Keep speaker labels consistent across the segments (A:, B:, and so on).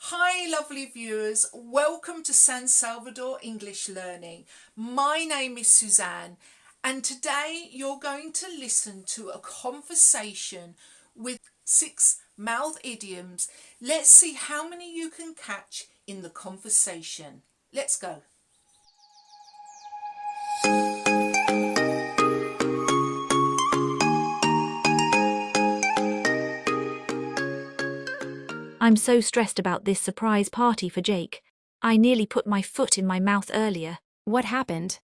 A: Hi lovely viewers, welcome to Sant Salvador English Learning. My name is Suzanne and today you're going to listen to a conversation with 6 mouth idioms. Let's see how many you can catch in the conversation. Let's go.
B: I'm so stressed about this surprise party for Jake. I nearly put my foot in my mouth earlier.
C: What happened?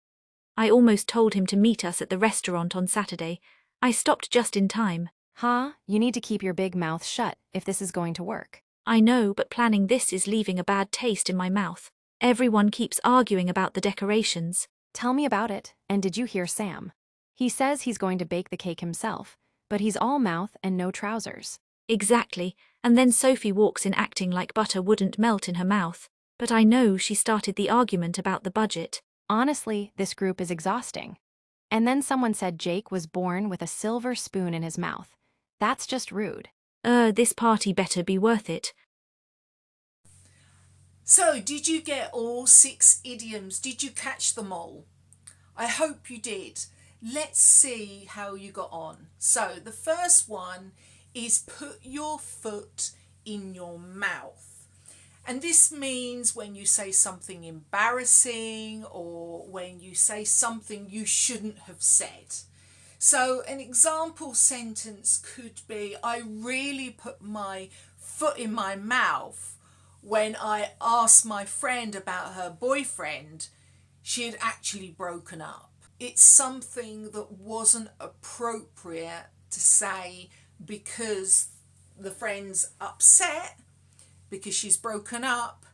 B: I almost told him to meet us at the restaurant on Saturday. I stopped just in time.
C: Huh? You need to keep your big mouth shut if this is going to work.
B: I know, but planning this is leaving a bad taste in my mouth. Everyone keeps arguing about the decorations.
C: Tell me about it. And did you hear Sam? He says he's going to bake the cake himself, but he's all mouth and no trousers.
B: Exactly, and then Sophie walks in acting like butter wouldn't melt in her mouth. But I know she started the argument about the budget.
C: Honestly, this group is exhausting. And then someone said Jake was born with a silver spoon in his mouth. That's just rude.
B: This party better be worth it.
A: So, did you get all 6 idioms? Did you catch them all? I hope you did. Let's see how you got on. So, the first one is put your foot in your mouth. And this means when you say something embarrassing or when you say something you shouldn't have said. So an example sentence could be, I really put my foot in my mouth when I asked my friend about her boyfriend. She had actually broken up. It's something that wasn't appropriate to say because the friend's upset because she's broken up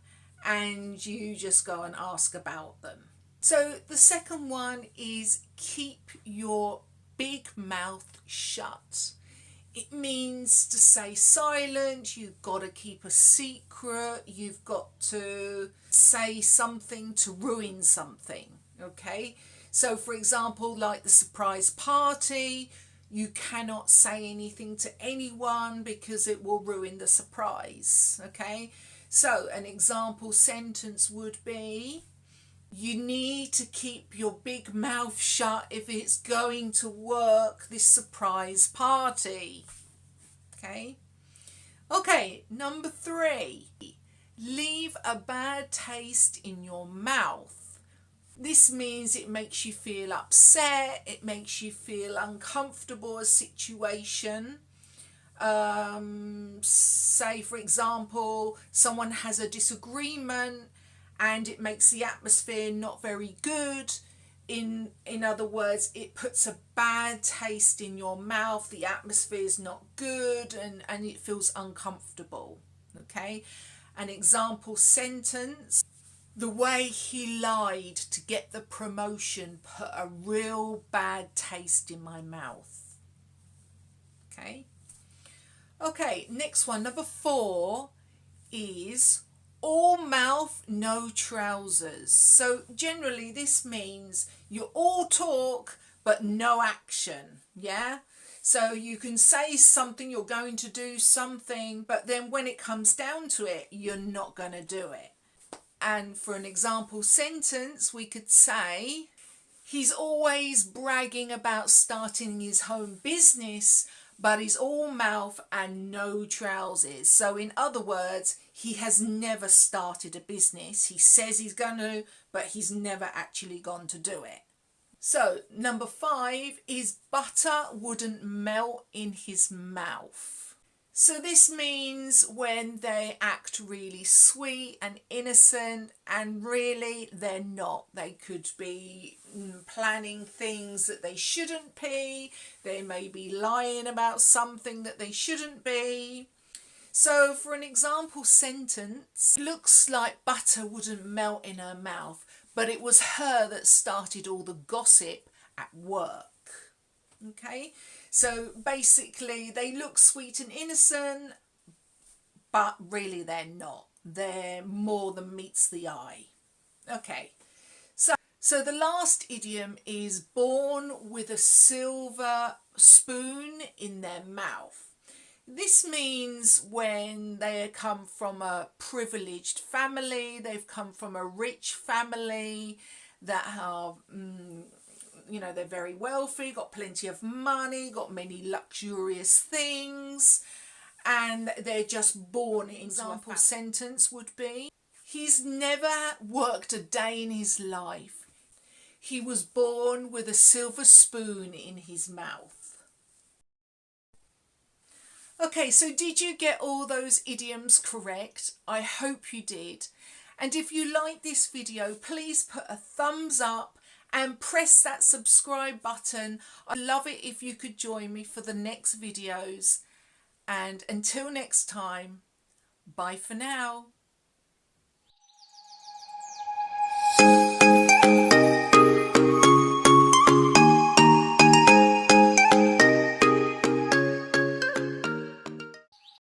A: and you just go and ask about them. So the second one is keep your big mouth shut. It means to stay silent, you've got to keep a secret, you've got to say something to ruin something, okay? So for example, like the surprise party, you cannot say anything to anyone because it will ruin the surprise, okay? So an example sentence would be, you need to keep your big mouth shut if it's going to work, this surprise party, okay? Okay, number 3, leave a bad taste in your mouth. This means it makes you feel upset, it makes you feel uncomfortable a situation. Say for example, someone has a disagreement and it makes the atmosphere not very good. In other words, it puts a bad taste in your mouth, the atmosphere is not good and it feels uncomfortable, okay? An example sentence, the way he lied to get the promotion put a real bad taste in my mouth. Okay. Okay, next one, number 4 is all mouth, no trousers. So generally this means you all talk but no action, yeah? So you can say something, you're going to do something, but then when it comes down to it, you're not going to do it. And for an example sentence, we could say, he's always bragging about starting his home business, but he's all mouth and no trousers. So in other words, he has never started a business. He says he's going to, but he's never actually gone to do it. So number 5 is butter wouldn't melt in his mouth. So this means when they act really sweet and innocent and really they're not. They could be planning things that they shouldn't be. They may be lying about something that they shouldn't be. So for an example sentence, looks like butter wouldn't melt in her mouth, but it was her that started all the gossip at work. Okay, so basically they look sweet and innocent, but really they're not. They're more than meets the eye. Okay, so the last idiom is born with a silver spoon in their mouth. This means when they come from a privileged family, they've come from a rich family that are, they're very wealthy, got plenty of money, got many luxurious things, and they're just born into example sentence would be, he's never worked a day in his life. He was born with a silver spoon in his mouth. Okay, so did you get all those idioms correct? I hope you did. And if you like this video, please put a thumbs up and press that subscribe button. I'd love it if you could join me for the next videos. And until next time, bye for now.